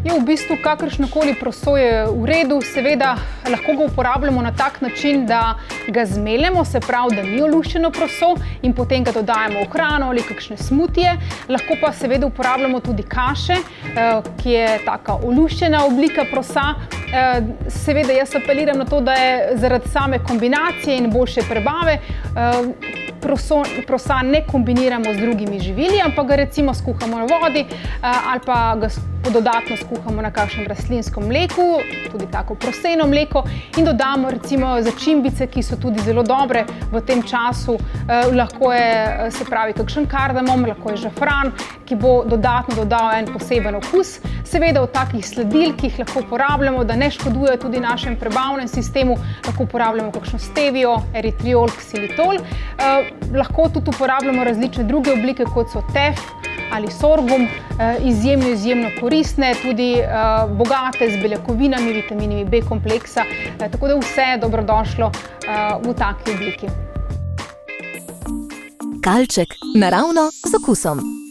Je v bistvu kakršnokoli proso je v redu, seveda lahko ga uporabljamo na tak način, da ga zmeljemo, se pravi, da ni oluščeno proso in potem ga dodajamo v hrano ali kakšne smutije. Lahko pa seveda uporabljamo tudi kaše, ki je taka oluščena oblika prosa. Seveda jaz apeliram na to, da je zaradi same kombinacije in boljše prebave prosa ne kombiniramo z drugimi živili, ampak ga recimo skuhamo na vodi ali pa ga dodatno skuhamo na kakšnem rastlinskem mleku, tudi tako proseno mleko, in dodamo recimo začimbice, ki so tudi zelo dobre v tem času. Lahko je, se pravi, kakšen kardamom, lahko je žafran, ki bo dodatno dodal en poseben okus. Seveda v takih sladilkih lahko uporabljamo, da ne škodujejo tudi našem prebavnem sistemu, lahko uporabljamo kakšno stevio, eritriol, ksilitol. Lahko tudi uporabljamo različne druge oblike, kot so tef ali sorghum, izjemno koristne, tudi bogate z beljakovinami, vitaminami B kompleksa, tako da vse je dobrodošlo v taki obliki. Kalček, naravno z okusom.